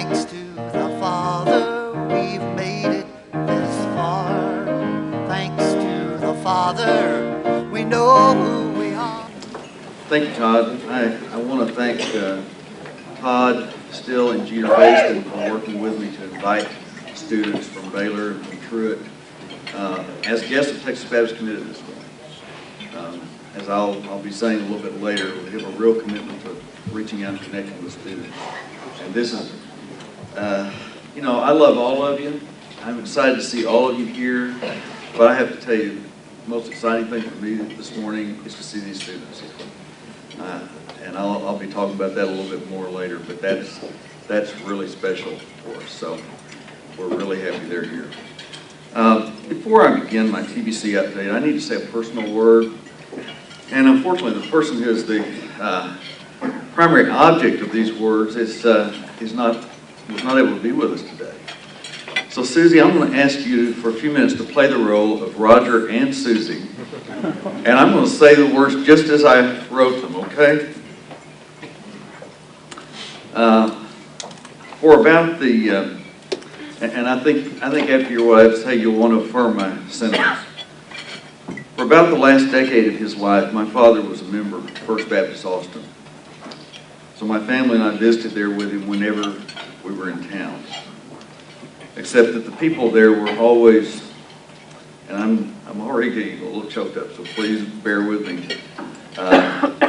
Thanks to the Father, we've made it this far. Thanks to the Father, we know who we are. Thank you, Todd. I want to thank Todd Still and Jeter Baston for working with me to invite students from Baylor and from Truett as guests of Texas Baptist Committed this morning. As I'll be saying a little bit later, we have a real commitment to reaching out and connecting with students. And this is, you know, I love all of you. I'm excited to see all of you here, but I have to tell you, the most exciting thing for me this morning is to see these students. And I'll be talking about that a little bit more later, but that's really special for us. So we're really happy they're here. Before I begin my TBC update, I need to say a personal word. And unfortunately, the person who is the primary object of these words was not able to be with us today. So Susie, I'm going to ask you for a few minutes to play the role of Roger and Susie. And I'm going to say the words just as I wrote them, okay? For about the, and I think after your wives say you'll want to affirm my sentiments. For about the last decade of his life, my father was a member of First Baptist Austin. So my family and I visited there with him whenever we were in town. Except that the people there were always, and I'm already getting a little choked up, so please bear with me,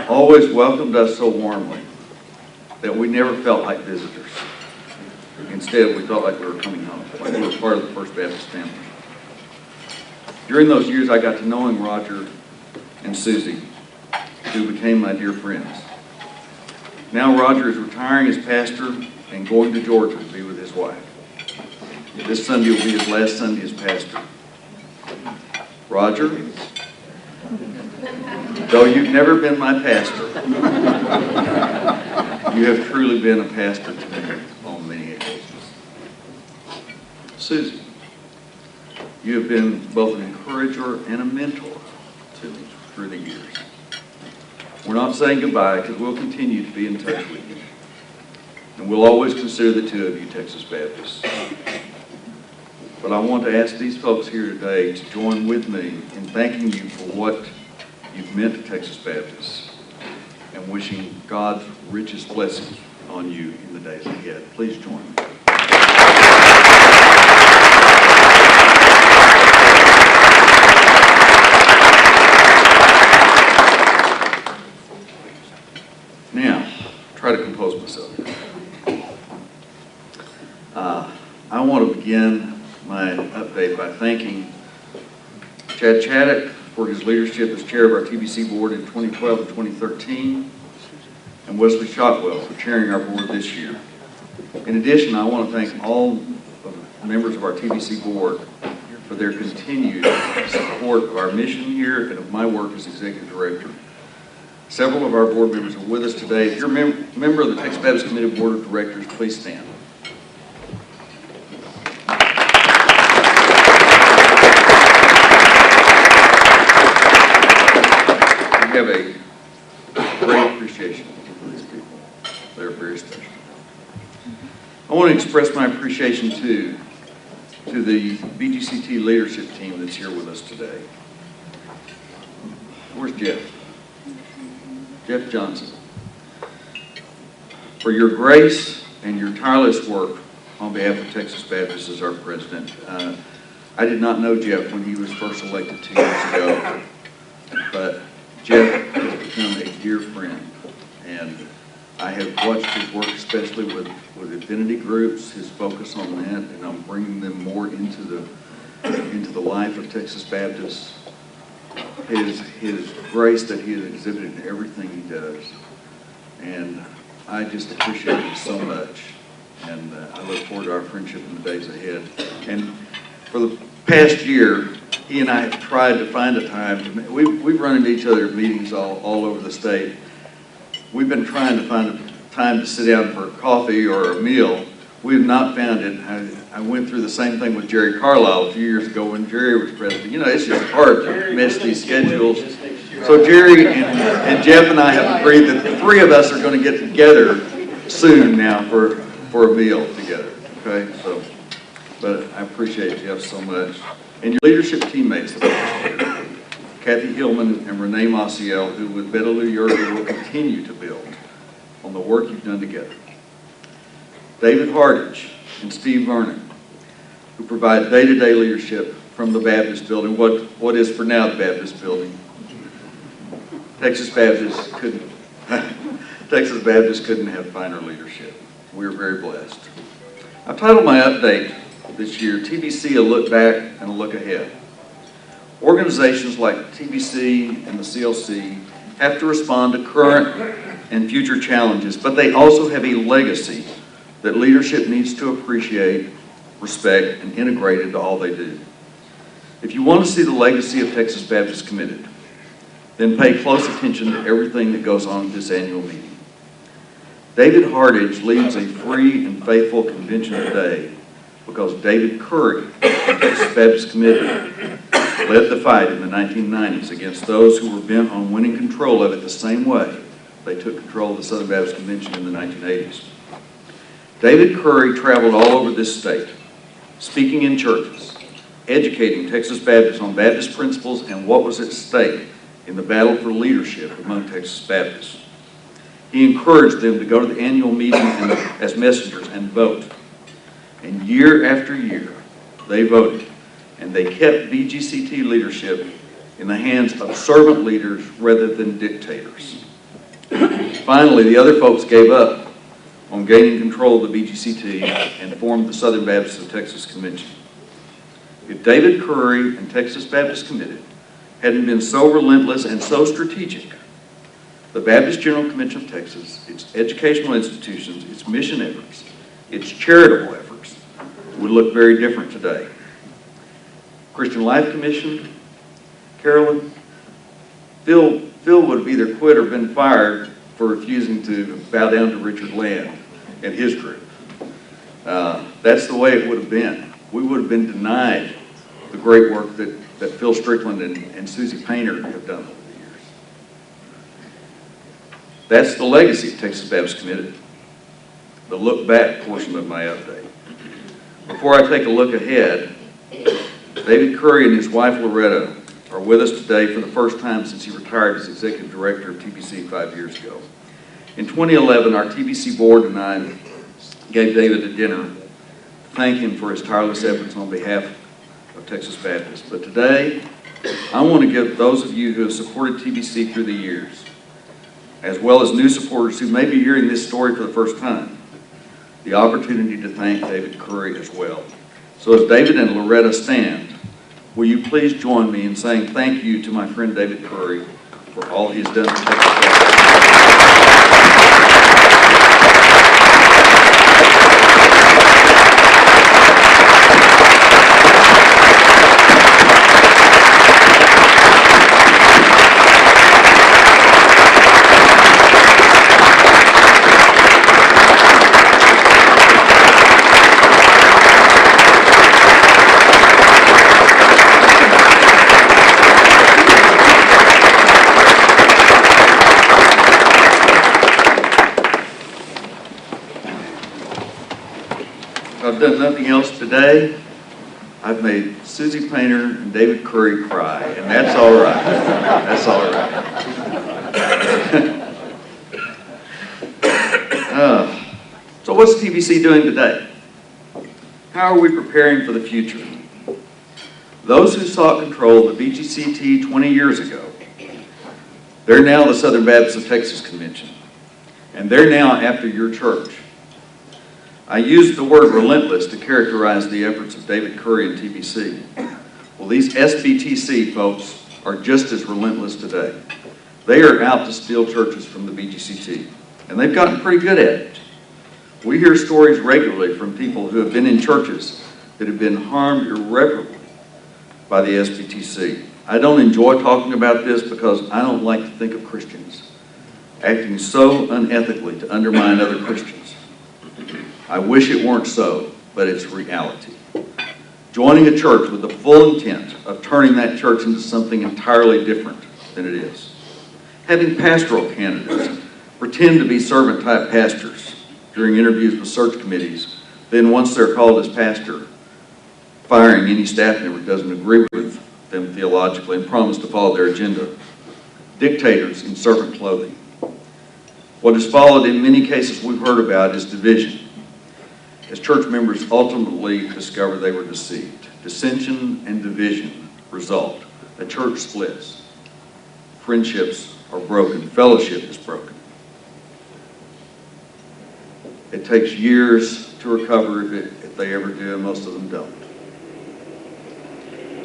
always welcomed us so warmly that we never felt like visitors. Instead, we felt like we were coming home, like we were part of the First Baptist family. During those years, I got to knowing Roger and Susie, who became my dear friends. Now Roger is retiring as pastor and going to Georgia to be with his wife. This Sunday will be his last Sunday as pastor. Roger, though you've never been my pastor, you have truly been a pastor to me on many occasions. Susie, you have been both an encourager and a mentor to me through the years. We're not saying goodbye because we'll continue to be in touch with you. And we'll always consider the two of you Texas Baptists. But I want to ask these folks here today to join with me in thanking you for what you've meant to Texas Baptists and wishing God's richest blessings on you in the days ahead. Please join me. Now, try to compose myself. I want to begin my update by thanking Chad Chaddock for his leadership as chair of our TBC board in 2012 and 2013, and Wesley Shotwell for chairing our board this year. In addition, I want to thank all the members of our TBC board for their continued support of our mission here and of my work as executive director. Several of our board members are with us today. If you're a member of the Texas Baptist Committed Board of Directors, please stand. We have a great appreciation for these people. They're very special. I want to express my appreciation too to the BGCT leadership team that's here with us today. Where's Jeff? Jeff Johnson, for your grace and your tireless work on behalf of Texas Baptist as our president. I did not know Jeff when he was first elected 2 years ago, but Jeff has become a dear friend, and I have watched his work, especially with affinity groups, his focus on that, and on bringing them more into the life of Texas Baptist. His grace that he has exhibited in everything he does. And I just appreciate it so much. And I look forward to our friendship in the days ahead. And for the past year, he and I have tried to find a time to, we've run into each other at meetings all over the state. We've been trying to find a time to sit down for coffee or a meal. We have not found it. I went through the same thing with Jerry Carlisle a few years ago when Jerry was president. You know, it's just hard to miss these schedules. So Jerry and Jeff and I have agreed that the three of us are going to get together soon now for for a meal together, okay? So, but I appreciate Jeff so much. And your leadership teammates, Kathy Hillman and Renee Maciel, who with Betaloo Yerger will continue to build on the work you've done together. David Hardage and Steve Vernon, who provide day-to-day leadership from the Baptist building, what is for now the Baptist building. Texas Baptist couldn't have finer leadership. We are very blessed. I've titled my update this year, TBC, a look back and a look ahead. Organizations like TBC and the CLC have to respond to current and future challenges, but they also have a legacy that leadership needs to appreciate, respect, and integrate into all they do. If you want to see the legacy of Texas Baptist Committed, then pay close attention to everything that goes on at this annual meeting. David Hardage leads a free and faithful convention today because David Curry, Texas Baptist Committed, led the fight in the 1990s against those who were bent on winning control of it the same way they took control of the Southern Baptist Convention in the 1980s. David Curry traveled all over this state, speaking in churches, educating Texas Baptists on Baptist principles and what was at stake in the battle for leadership among Texas Baptists. He encouraged them to go to the annual meeting as messengers and vote. And year after year, they voted, and they kept BGCT leadership in the hands of servant leaders rather than dictators. Finally, the other folks gave up on gaining control of the BGCT and formed the Southern Baptists of Texas Convention. If David Curry and Texas Baptist Committed hadn't been so relentless and so strategic, the Baptist General Convention of Texas, its educational institutions, its mission efforts, its charitable efforts would look very different today. Christian Life Commission, Carolyn, Phil would have either quit or been fired for refusing to bow down to Richard Land and his group. That's the way it would have been. We would have been denied the great work that Phil Strickland and Susie Painter have done over the years. That's the legacy of Texas Baptist Committed, the look back portion of my update. Before I take a look ahead, David Curry and his wife Loretta are with us today for the first time since he retired as executive director of TBC 5 years ago. In 2011, our TBC board and I gave David a dinner to thank him for his tireless efforts on behalf of Texas Baptists. But today, I want to give those of you who have supported TBC through the years, as well as new supporters who may be hearing this story for the first time, the opportunity to thank David Curry as well. So as David and Loretta stand, will you please join me in saying thank you to my friend David Curry for all he has done for Texas Baptist. I've done nothing else today. I've made Susie Painter and David Curry cry, and that's all right. That's all right. So what's TBC doing today? How are we preparing for the future? Those who sought control of the BGCT 20 years ago, they're now the Southern Baptists of Texas Convention, and they're now after your church. I used the word relentless to characterize the efforts of David Curry and TBC. Well, these SBTC folks are just as relentless today. They are out to steal churches from the BGCT, and they've gotten pretty good at it. We hear stories regularly from people who have been in churches that have been harmed irreparably by the SBTC. I don't enjoy talking about this because I don't like to think of Christians acting so unethically to undermine other Christians. I wish it weren't so, but it's reality. Joining a church with the full intent of turning that church into something entirely different than it is. Having pastoral candidates pretend to be servant-type pastors during interviews with search committees, then once they're called as pastor, firing any staff member who doesn't agree with them theologically and promise to follow their agenda. Dictators in servant clothing. What has followed in many cases we've heard about is division, as church members ultimately discover they were deceived. Dissension and division result. A church splits. Friendships are broken. Fellowship is broken. It takes years to recover if they ever do, and most of them don't.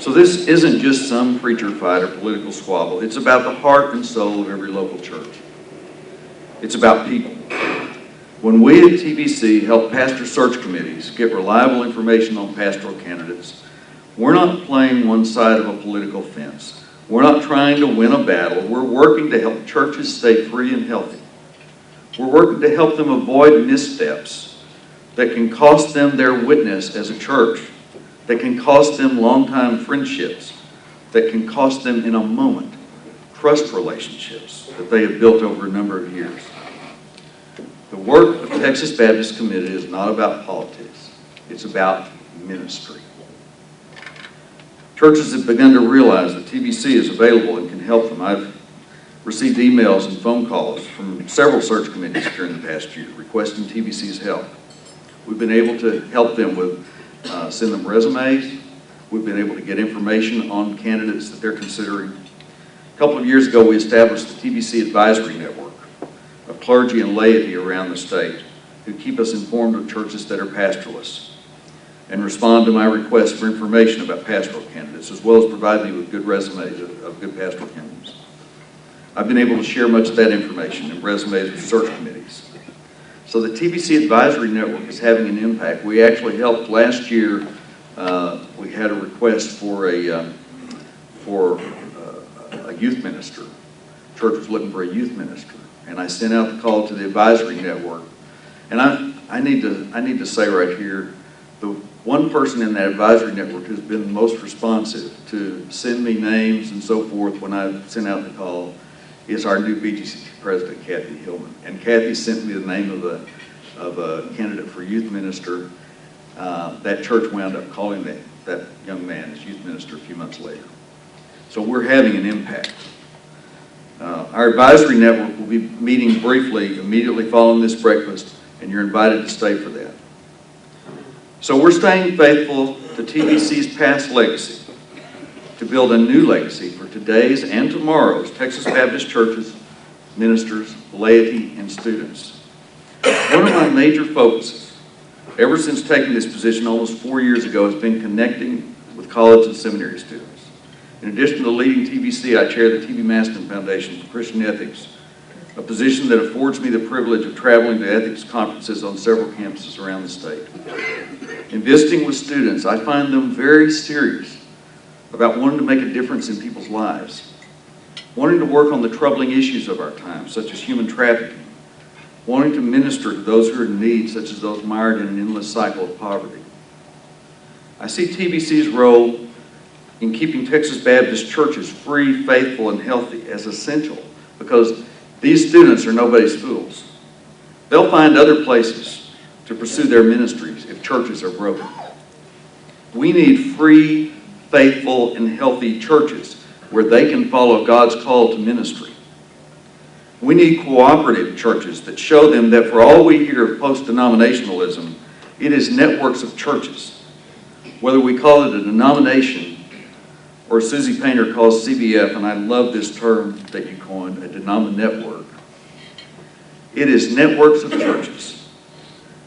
So this isn't just some preacher fight or political squabble. It's about the heart and soul of every local church. It's about people. When we at TBC help pastor search committees get reliable information on pastoral candidates, we're not playing one side of a political fence. We're not trying to win a battle. We're working to help churches stay free and healthy. We're working to help them avoid missteps that can cost them their witness as a church, that can cost them long-time friendships, that can cost them in a moment trust relationships that they have built over a number of years. The work of Texas Baptist Committee is not about politics. It's about ministry. Churches have begun to realize that TBC is available and can help them. I've received emails and phone calls from several search committees during the past year requesting TBC's help. We've been able to help them with send them resumes. We've been able to get information on candidates that they're considering. A couple of years ago, we established the TBC Advisory Network of clergy and laity around the state who keep us informed of churches that are pastoralists and respond to my requests for information about pastoral candidates, as well as provide me with good resumes of good pastoral candidates. I've been able to share much of that information and resumes with search committees. So the TBC Advisory Network is having an impact. We actually helped last year. We had a request for a youth minister. The church was looking for a youth minister, and I sent out the call to the Advisory Network. And I need to say right here, the one person in that Advisory Network who's been most responsive to send me names and so forth when I sent out the call is our new BGCT president, Kathy Hillman. And Kathy sent me the name of a candidate for youth minister. That church wound up calling that young man as youth minister a few months later. So we're having an impact. Our advisory network will be meeting briefly immediately following this breakfast, and you're invited to stay for that. So we're staying faithful to TBC's past legacy to build a new legacy for today's and tomorrow's Texas Baptist churches, ministers, laity, and students. One of my major focuses, ever since taking this position almost 4 years ago, has been connecting with college and seminary students. In addition to leading TBC, I chair the T.B. Maston Foundation for Christian Ethics, a position that affords me the privilege of traveling to ethics conferences on several campuses around the state. In visiting with students, I find them very serious about wanting to make a difference in people's lives, wanting to work on the troubling issues of our time, such as human trafficking, wanting to minister to those who are in need, such as those mired in an endless cycle of poverty. I see TBC's role in keeping Texas Baptist churches free, faithful, and healthy as essential, because these students are nobody's fools. They'll find other places to pursue their ministries if churches are broken. We need free, faithful, and healthy churches where they can follow God's call to ministry. We need cooperative churches that show them that for all we hear of post-denominationalism, it is networks of churches. Whether we call it a denomination or Susie Painter calls CBF, and I love this term that you coined, a network. It is networks of churches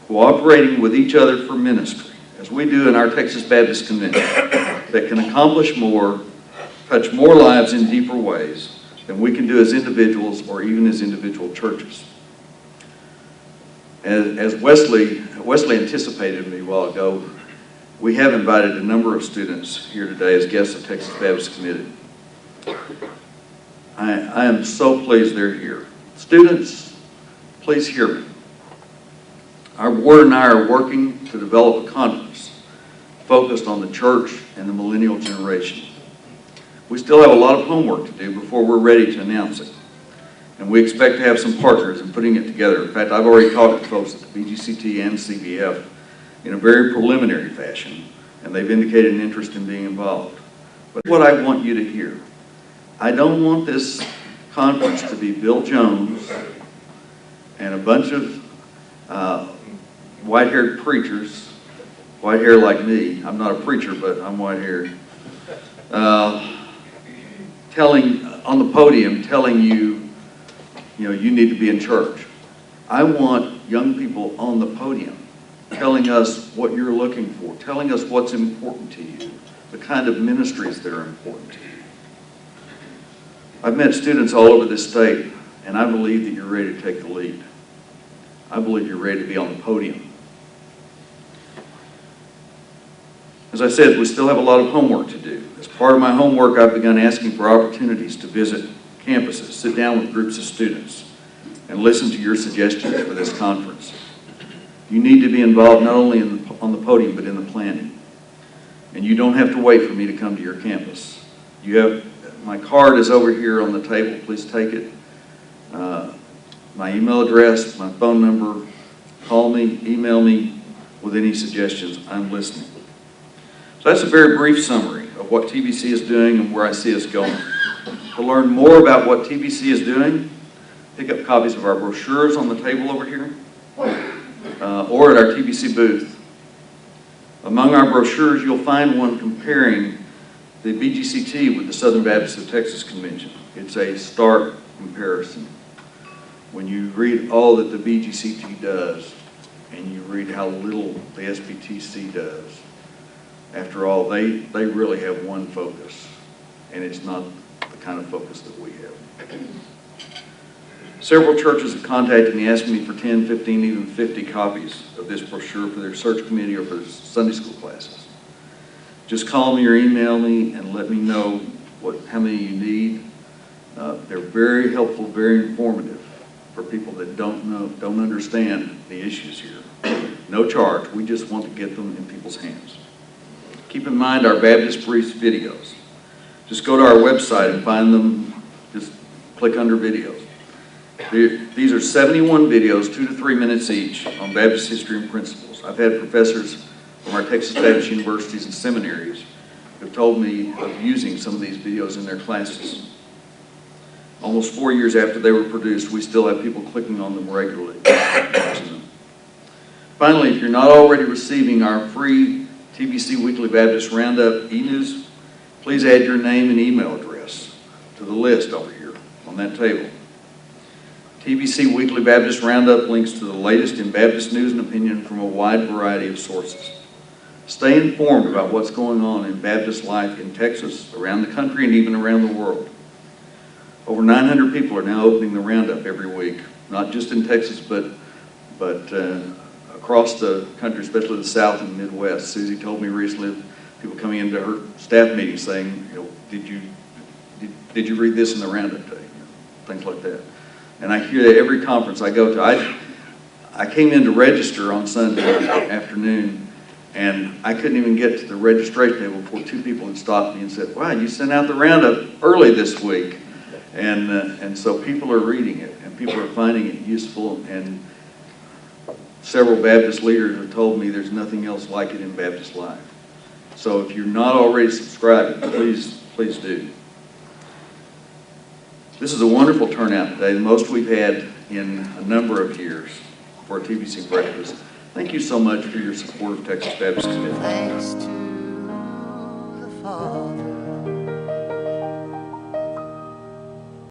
cooperating with each other for ministry, as we do in our Texas Baptist Convention, that can accomplish more, touch more lives in deeper ways than we can do as individuals or even as individual churches. As Wesley anticipated me a while ago, we have invited a number of students here today as guests of Texas Baptist Committee. I am so pleased they're here. Students, please hear me. Our board and I are working to develop a conference focused on the church and the millennial generation. We still have a lot of homework to do before we're ready to announce it. And we expect to have some partners in putting it together. In fact, I've already talked to folks at the BGCT and CBF in a very preliminary fashion, and they've indicated an interest in being involved. But what I want you to hear, I don't want this conference to be Bill Jones and a bunch of white-haired preachers, white hair like me. I'm not a preacher, but I'm white-haired. Telling on the podium, telling you, you need to be in church. I want young people on the podium telling us what you're looking for, telling us what's important to you, the kind of ministries that are important to you. I've met students all over this state, and I believe that you're ready to take the lead. I believe you're ready to be on the podium. As I said, we still have a lot of homework to do. As part of my homework, I've begun asking for opportunities to visit campuses, sit down with groups of students, and listen to your suggestions for this conference. You need to be involved not only on the podium, but in the planning. And you don't have to wait for me to come to your campus. My card is over here on the table. Please take it. My email address, my phone number. Call me, email me with any suggestions. I'm listening. So that's a very brief summary of what TBC is doing and where I see us going. To learn more about what TBC is doing, pick up copies of our brochures on the table over here, or at our TBC booth. Among our brochures, you'll find one comparing the BGCT with the Southern Baptist of Texas Convention. It's a stark comparison. When you read all that the BGCT does, and you read how little the SBTC does, after all, they really have one focus, and it's not the kind of focus that we have. Several churches have contacted me asking me for 10, 15, even 50 copies of this brochure for their search committee or for their Sunday school classes. Just call me or email me and let me know how many you need. They're very helpful, very informative for people that don't understand the issues here. No charge. We just want to get them in people's hands. Keep in mind our Baptist Briefs videos. Just go to our website and find them. Just click under videos. These are 71 videos, 2 to 3 minutes each, on Baptist history and principles. I've had professors from our Texas Baptist universities and seminaries who have told me of using some of these videos in their classes. Almost 4 years after they were produced, we still have people clicking on them regularly. Finally, if you're not already receiving our free TBC Weekly Baptist Roundup e-news, please add your name and email address to the list over here on that table. TBC Weekly Baptist Roundup links to the latest in Baptist news and opinion from a wide variety of sources. Stay informed about what's going on in Baptist life in Texas, around the country, and even around the world. Over 900 people are now opening the Roundup every week, not just in Texas, but across the country, especially the South and the Midwest. Susie told me recently of people coming into her staff meeting saying, did you read this in the Roundup today? Things like that. And I hear that every conference I go to. I came in to register on Sunday afternoon, and I couldn't even get to the registration table before 2 people had stopped me and said, wow, you sent out the Roundup early this week. And so people are reading it, and people are finding it useful, and several Baptist leaders have told me there's nothing else like it in Baptist life. So if you're not already subscribing, please do. This is a wonderful turnout today, the most we've had in a number of years for TBC Breakfast. Thank you so much for your support of Texas Baptist Community. Thanks to the Father.